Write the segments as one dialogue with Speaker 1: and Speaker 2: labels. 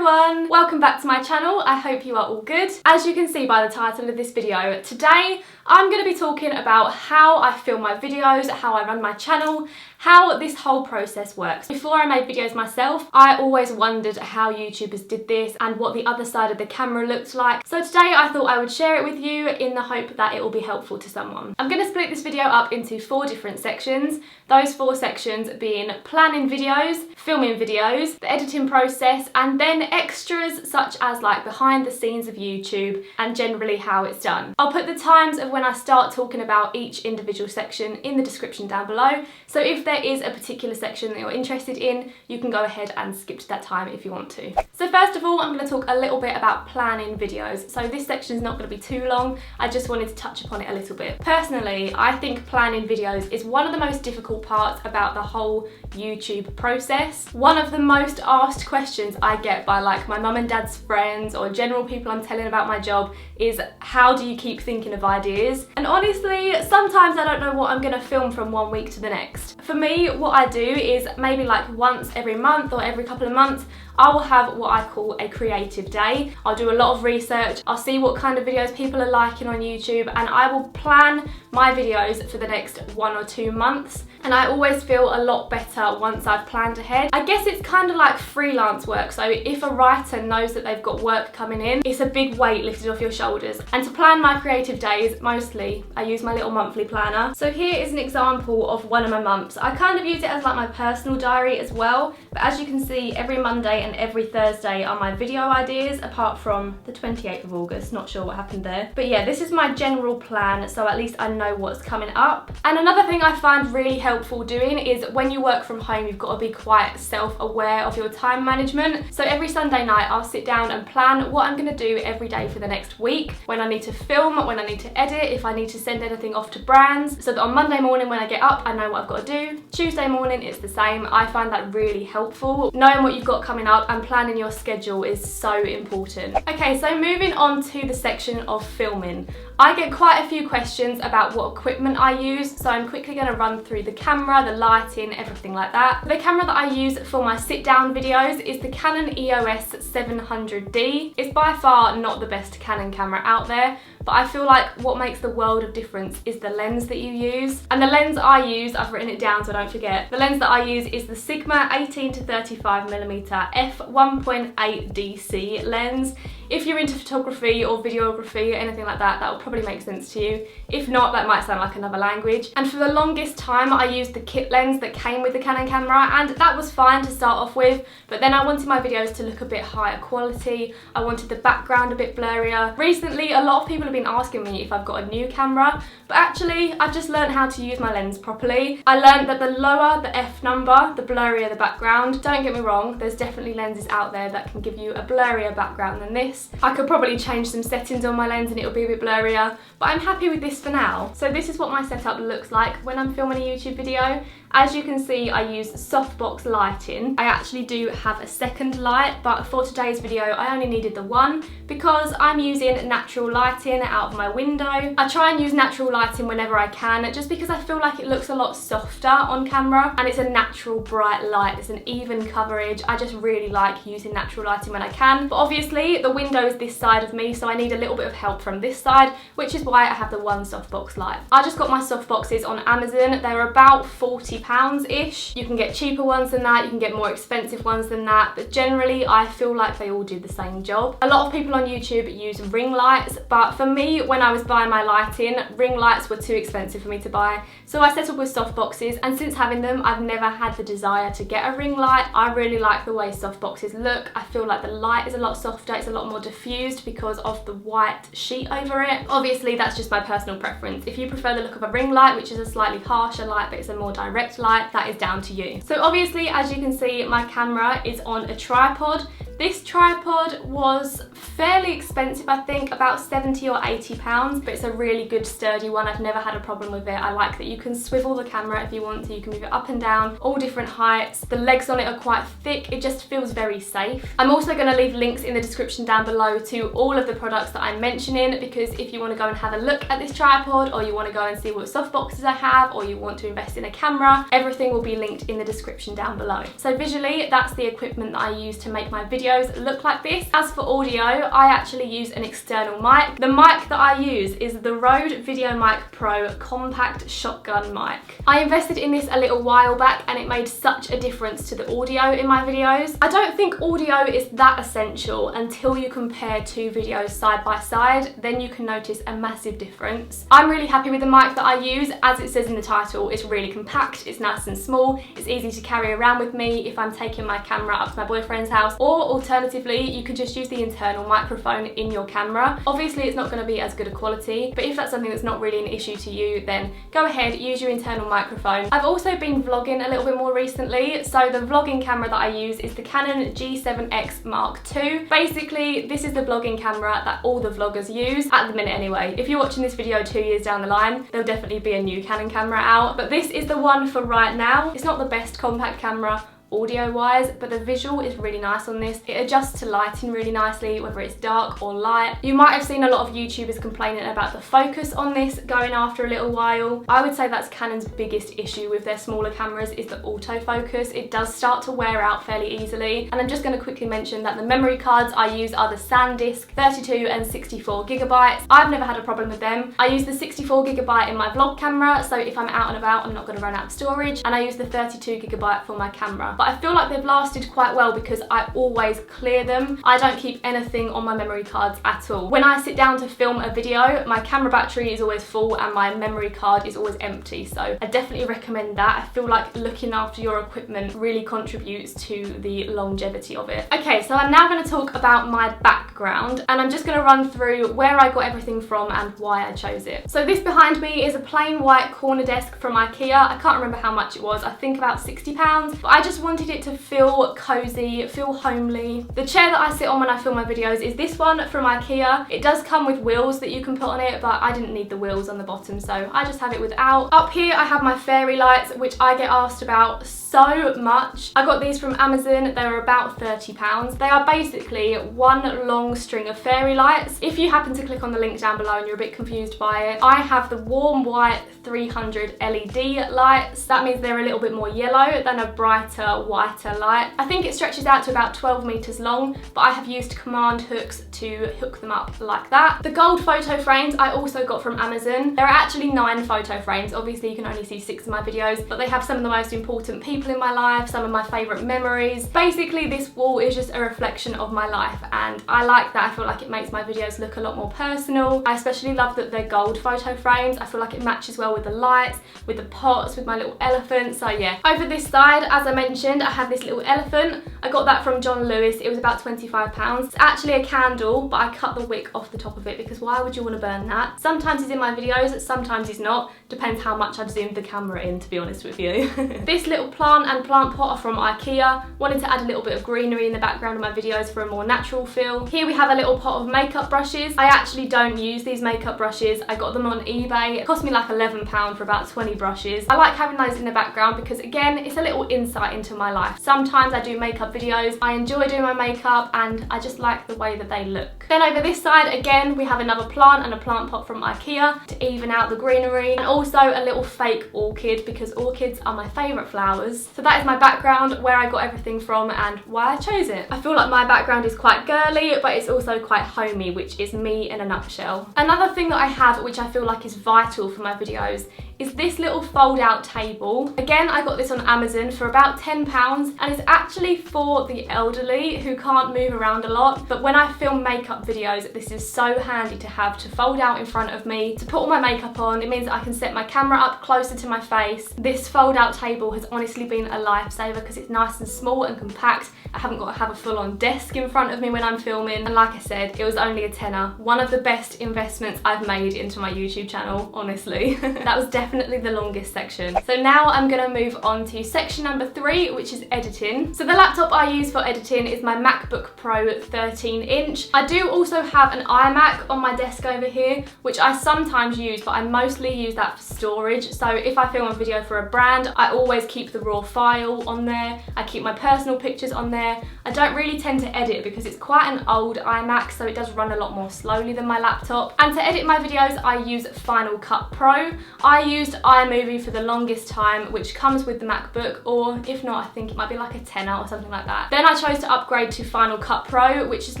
Speaker 1: everyone! Welcome back to my channel. I hope you are all good. As you can see by the title of this video, today I'm going to be talking about how I film my videos, how I run my channel, how this whole process works. Before I made videos myself, I always wondered how YouTubers did this and what the other side of the camera looked like. So today I thought I would share it with you in the hope that it will be helpful to someone. I'm going to split this video up into 4 different sections. Those 4 sections being planning videos, filming videos, the editing process, and then extras such as like behind the scenes of YouTube and generally how it's done. I'll put the times of when I start talking about each individual section in the description down below. So if there is a particular section that you're interested in, you can go ahead and skip to that time if you want to. So first of all, I'm going to talk a little bit about planning videos. So this section is not going to be too long. I just wanted to touch upon it a little bit. Personally, I think planning videos is one of the most difficult parts about the whole YouTube process. One of the most asked questions I get by like my mum and dad's friends or general people I'm telling about my job is, how do you keep thinking of ideas? And honestly, sometimes I don't know what I'm going to film from one week to the next. For me, what I do is maybe like once every month or every couple of months, I will have what I call a creative day. I'll do a lot of research, I'll see what kind of videos people are liking on YouTube, and I will plan my videos for the next 1 or 2 months. And I always feel a lot better once I've planned ahead. I guess it's kind of like freelance work. So if a writer knows that they've got work coming in, it's a big weight lifted off your shoulders. And to plan my creative days, mostly I use my little monthly planner. So here is an example of one of my months. I kind of use it as like my personal diary as well. But as you can see, every Monday and every Thursday are my video ideas, apart from the 28th of August. Not sure what happened there. But yeah, this is my general plan. So at least I know what's coming up. And another thing I find really helpful doing is when you work from home, you've got to be quite self-aware of your time management. So every Sunday night I'll sit down and plan what I'm going to do every day for the next week, when I need to film, when I need to edit, if I need to send anything off to brands, so that on Monday morning when I get up I know what I've got to do. Tuesday morning it's the same. I find that really helpful. Knowing what you've got coming up and planning your schedule is so important. Okay, so moving on to the section of filming. I get quite a few questions about what equipment I use, so I'm quickly going to run through the camera, the lighting, everything like that. The camera that I use for my sit-down videos is the Canon EOS 700D. It's by far not the best Canon camera out there, but I feel like what makes the world of difference is the lens that you use. And the lens I use, I've written it down so I don't forget, the lens that I use is the Sigma 18-35mm f1.8 DC lens. If you're into photography or videography or anything like that, that will probably make sense to you. If not, that might sound like another language. And for the longest time, I used the kit lens that came with the Canon camera, and that was fine to start off with, but then I wanted my videos to look a bit higher quality. I wanted the background a bit blurrier. Recently, a lot of people have been asking me if I've got a new camera, but actually, I've just learned how to use my lens properly. I learned that the lower the f number, the blurrier the background. Don't get me wrong, there's definitely lenses out there that can give you a blurrier background than this. I could probably change some settings on my lens and it'll be a bit blurrier, but I'm happy with this for now. So this is what my setup looks like when I'm filming a YouTube video. As you can see, I use softbox lighting. I actually do have a second light, but for today's video, I only needed the one because I'm using natural lighting out of my window. I try and use natural lighting whenever I can, just because I feel like it looks a lot softer on camera and it's a natural bright light. It's an even coverage. I just really like using natural lighting when I can. But obviously the window is this side of me, so I need a little bit of help from this side, which is why I have the one softbox light. I just got my softboxes on Amazon. They're about £40-ish. You can get cheaper ones than that, you can get more expensive ones than that, but generally I feel like they all do the same job. A lot of people on YouTube use ring lights, but for me, when I was buying my lighting, ring lights were too expensive for me to buy, so I settled with softboxes, and since having them, I've never had the desire to get a ring light. I really like the way softboxes look. I feel like the light is a lot softer, it's a lot more diffused because of the white sheet over it. Obviously, that's just my personal preference. If you prefer the look of a ring light, which is a slightly harsher light, but it's a more direct light, that is down to you. So obviously, as you can see, my camera is on a tripod. This tripod was fairly expensive, I think, about £70 or £80, but it's a really good sturdy one. I've never had a problem with it. I like that you can swivel the camera if you want to. You can move it up and down, all different heights. The legs on it are quite thick. It just feels very safe. I'm also going to leave links in the description down below to all of the products that I'm mentioning, because if you want to go and have a look at this tripod, or you want to go and see what softboxes I have, or you want to invest in a camera, everything will be linked in the description down below. So visually, that's the equipment that I use to make my videos videos look like this. As for audio, I actually use an external mic. The mic that I use is the Rode VideoMic Pro Compact Shotgun mic. I invested in this a little while back and it made such a difference to the audio in my videos. I don't think audio is that essential until you compare two videos side by side, then you can notice a massive difference. I'm really happy with the mic that I use. As it says in the title, it's really compact, it's nice and small, it's easy to carry around with me if I'm taking my camera up to my boyfriend's house, or alternatively you could just use the internal microphone in your camera. Obviously it's not going to be as good a quality, but if that's something that's not really an issue to you, then go ahead, use your internal microphone. I've also been vlogging a little bit more recently, so the vlogging camera that I use is the Canon G7X Mark II. Basically this is the vlogging camera that all the vloggers use, at the minute anyway. If you're watching this video 2 years down the line, there'll definitely be a new Canon camera out, but this is the one for right now. It's not the best compact camera audio wise, but the visual is really nice on this. It adjusts to lighting really nicely, whether it's dark or light. You might have seen a lot of YouTubers complaining about the focus on this going after a little while. I would say that's Canon's biggest issue with their smaller cameras, is the autofocus. It does start to wear out fairly easily. And I'm just going to quickly mention that the memory cards I use are the SanDisk 32 and 64 gigabytes. I've never had a problem with them. I use the 64 gigabyte in my vlog camera, so if I'm out and about I'm not going to run out of storage, and I use the 32 gigabyte for my camera. But I feel like they've lasted quite well because I always clear them. I don't keep anything on my memory cards at all. When I sit down to film a video, my camera battery is always full and my memory card is always empty, so I definitely recommend that. I feel like looking after your equipment really contributes to the longevity of it. Okay, so I'm now going to talk about my background, and I'm just going to run through where I got everything from and why I chose it. So this behind me is a plain white corner desk from IKEA. I can't remember how much it was, I think about £60, but I just wanted it to feel cozy, feel homely. The chair that I sit on when I film my videos is this one from IKEA. It does come with wheels that you can put on it, but I didn't need the wheels on the bottom, so I just have it without. Up here I have my fairy lights, which I get asked about so much. I got these from Amazon. They were about £30. They are basically one long string of fairy lights. If you happen to click on the link down below and you're a bit confused by it, I have the warm white 300 LED lights. That means they're a little bit more yellow than a brighter, whiter light. I think it stretches out to about 12 meters long, but I have used command hooks to hook them up like that. The gold photo frames I also got from Amazon. There are actually 9 photo frames. Obviously you can only see 6 of my videos, but they have some of the most important people in my life, some of my favorite memories. Basically this wall is just a reflection of my life, and I like that. I feel like it makes my videos look a lot more personal. I especially love that they're gold photo frames. I feel like it matches well with the lights, with the pots, with my little elephant. So yeah. Over this side, as I mentioned, I have this little elephant. I got that from John Lewis. It was about £25. It's actually a candle, but I cut the wick off the top of it because why would you want to burn that? Sometimes he's in my videos, sometimes he's not. Depends how much I've zoomed the camera in, to be honest with you. This little plant and plant pot are from IKEA. Wanted to add a little bit of greenery in the background of my videos for a more natural feel. Here we have a little pot of makeup brushes. I actually don't use these makeup brushes. I got them on eBay. It cost me like £11 for about 20 brushes. I like having those in the background because again, it's a little insight into my life. Sometimes I do makeup videos. I enjoy doing my makeup and I just like the way that they look. Then over this side, again, we have another plant and a plant pot from IKEA to even out the greenery, and also a little fake orchid because orchids are my favourite flowers. So that is my background, where I got everything from and why I chose it. I feel like my background is quite girly, but it's also quite homey, which is me in a nutshell. Another thing that I have, which I feel like is vital for my videos, is this little fold-out table. Again, I got this on Amazon for about £10, and it's actually for the elderly who can't move around a lot. But when I film makeup videos, this is so handy to have to fold out in front of me, to put all my makeup on. It means that I can set my camera up closer to my face. This fold-out table has honestly been a lifesaver because it's nice and small and compact. I haven't got to have a full-on desk in front of me when I'm filming. And like I said, it was only a tenner. One of the best investments I've made into my YouTube channel, honestly. That was definitely the longest section. So now I'm gonna move on to section number 3, which is editing. So the laptop I use for editing is my MacBook Pro 13-inch. I do also have an iMac on my desk over here, which I sometimes use, but I mostly use that for storage. So if I film a video for a brand, I always keep the raw file on there. I keep my personal pictures on there. I don't really tend to edit because it's quite an old old iMac, so it does run a lot more slowly than my laptop. And to edit my videos, I use Final Cut Pro. I used iMovie for the longest time, which comes with the MacBook, or if not, I think it might be like a 10 or something like that. Then I chose to upgrade to Final Cut Pro, which is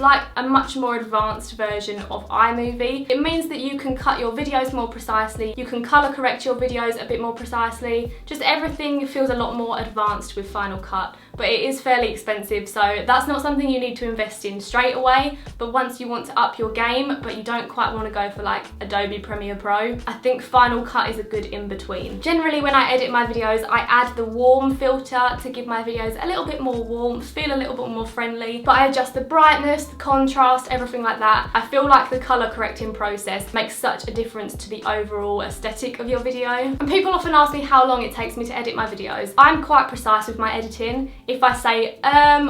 Speaker 1: like a much more advanced version of iMovie. It means that you can cut your videos more precisely, you can color correct your videos a bit more precisely, just everything feels a lot more advanced with Final Cut. But it is fairly expensive, so that's not something you need to invest in straight away. But once you want to up your game, but you don't quite want to go for like Adobe Premiere Pro, I think Final Cut is a good in-between. Generally, when I edit my videos, I add the warm filter to give my videos a little bit more warmth, feel a little bit more friendly, but I adjust the brightness, the contrast, everything like that. I feel like the color correcting process makes such a difference to the overall aesthetic of your video. And people often ask me how long it takes me to edit my videos. I'm quite precise with my editing. If I say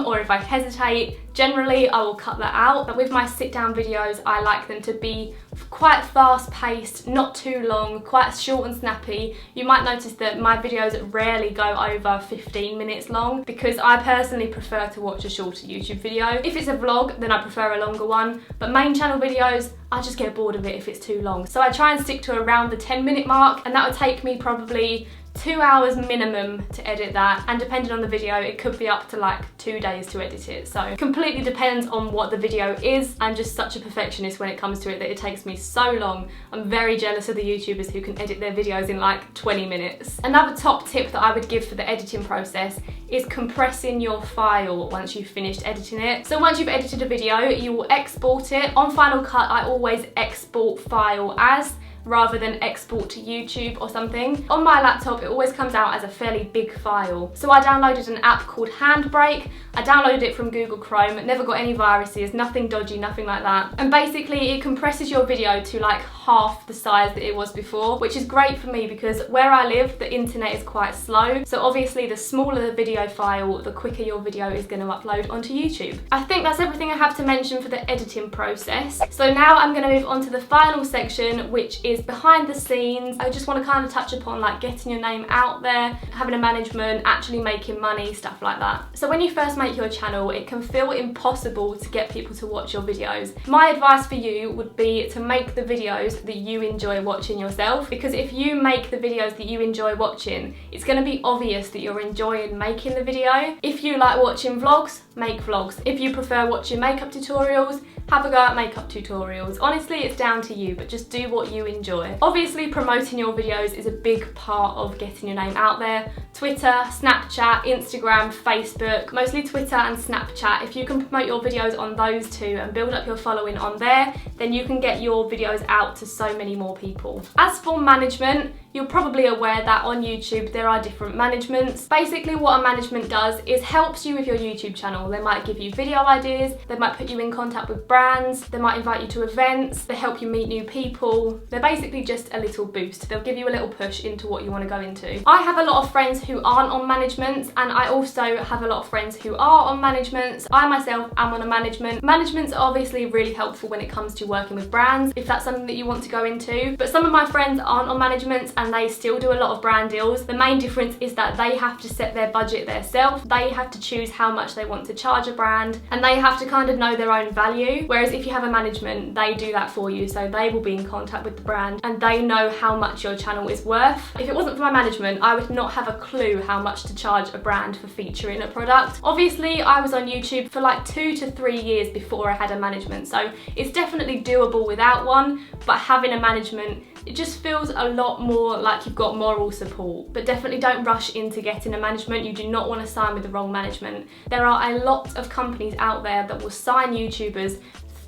Speaker 1: or if I hesitate, generally I will cut that out. But with my sit down videos, I like them to be quite fast paced, not too long, quite short and snappy. You might notice that my videos rarely go over 15 minutes long because I personally prefer to watch a shorter YouTube video. If it's a vlog, then I prefer a longer one, but main channel videos, I just get bored of it if it's too long. So I try and stick to around the 10-minute mark, and that would take me probably 2 hours minimum to edit that, and depending on the video it could be up to like 2 days to edit it. So it completely depends on what the video is. I'm just such a perfectionist when it comes to it that it takes me so long. I'm very jealous of the YouTubers who can edit their videos in like 20 minutes. Another top tip that I would give for the editing process is compressing your file once you've finished editing it. So once you've edited a video, you will export it. On Final Cut, I always export file as, rather than export to YouTube or something. On my laptop, it always comes out as a fairly big file. So I downloaded an app called Handbrake. I downloaded it from Google Chrome. It never got any viruses, nothing dodgy, nothing like that. And basically it compresses your video to like half the size that it was before, which is great for me because where I live, the internet is quite slow. So obviously the smaller the video file, the quicker your video is going to upload onto YouTube. I think that's everything I have to mention for the editing process. So now I'm going to move on to the final section, which is behind the scenes. I just want to kind of touch upon like getting your name out there, having a management, actually making money, stuff like that. So when you first make your channel, it can feel impossible to get people to watch your videos. My advice for you would be to make the videos that you enjoy watching yourself, because if you make the videos that you enjoy watching, it's going to be obvious that you're enjoying making the video. If you like watching vlogs, make vlogs. If you prefer watching makeup tutorials, have a go at makeup tutorials. Honestly, it's down to you, but just do what you enjoy. Obviously, promoting your videos is a big part of getting your name out there. Twitter, Snapchat, Instagram, Facebook, mostly Twitter and Snapchat. If you can promote your videos on those two and build up your following on there, then you can get your videos out to so many more people. As for management, you're probably aware that on YouTube there are different managements. Basically what a management does is helps you with your YouTube channel. They might give you video ideas, they might put you in contact with brands, they might invite you to events, they help you meet new people. They're basically just a little boost. They'll give you a little push into what you want to go into. I have a lot of friends who aren't on managements, and I also have a lot of friends who are on managements. I myself am on a management. Managements are obviously really helpful when it comes to working with brands, if that's something that you want to go into. But some of my friends aren't on managements and they still do a lot of brand deals. The main difference is that they have to set their budget themselves. They have to choose how much they want to charge a brand, and they have to kind of know their own value. Whereas if you have a management, they do that for you. So they will be in contact with the brand and they know how much your channel is worth. If it wasn't for my management, I would not have a clue how much to charge a brand for featuring a product. Obviously, I was on YouTube for like 2 to 3 years before I had a management, so it's definitely doable without one, but having a management, it just feels a lot more like you've got moral support. But definitely don't rush into getting a management. You do not want to sign with the wrong management. There are a lot of companies out there that will sign YouTubers,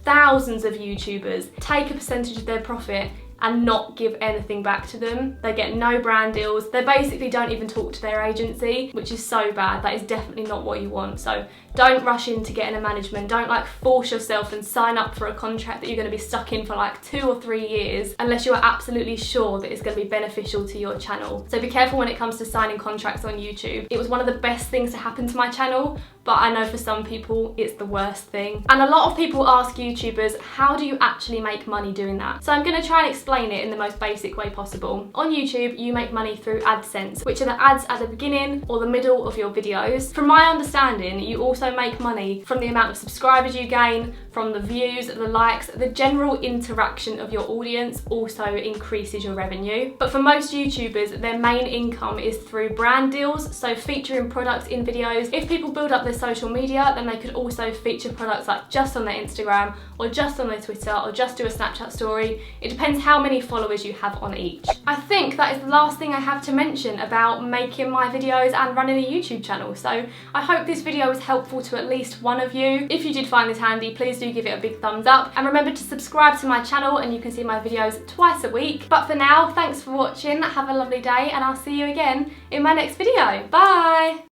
Speaker 1: thousands of YouTubers, take a percentage of their profit and not give anything back to them. They get no brand deals. They basically don't even talk to their agency, which is so bad. That is definitely not what you want. So don't rush into getting a management. Don't like force yourself and sign up for a contract that you're going to be stuck in for like 2 or 3 years unless you are absolutely sure that it's going to be beneficial to your channel. So be careful when it comes to signing contracts on YouTube. It was one of the best things to happen to my channel, but I know for some people it's the worst thing. And a lot of people ask YouTubers, how do you actually make money doing that? So I'm going to try and explain it in the most basic way possible. On YouTube, you make money through AdSense, which are the ads at the beginning or the middle of your videos. From my understanding, you also make money from the amount of subscribers you gain, from the views, the likes, the general interaction of your audience also increases your revenue. But for most YouTubers, their main income is through brand deals, so featuring products in videos. If people build up their social media, then they could also feature products like just on their Instagram or just on their Twitter or just do a Snapchat story. It depends how many followers you have on each. I think that is the last thing I have to mention about making my videos and running a YouTube channel. So I hope this video was helpful to at least one of you. If you did find this handy, please do give it a big thumbs up, and remember to subscribe to my channel and you can see my videos twice a week. But for now, thanks for watching, have a lovely day, and I'll see you again in my next video. Bye!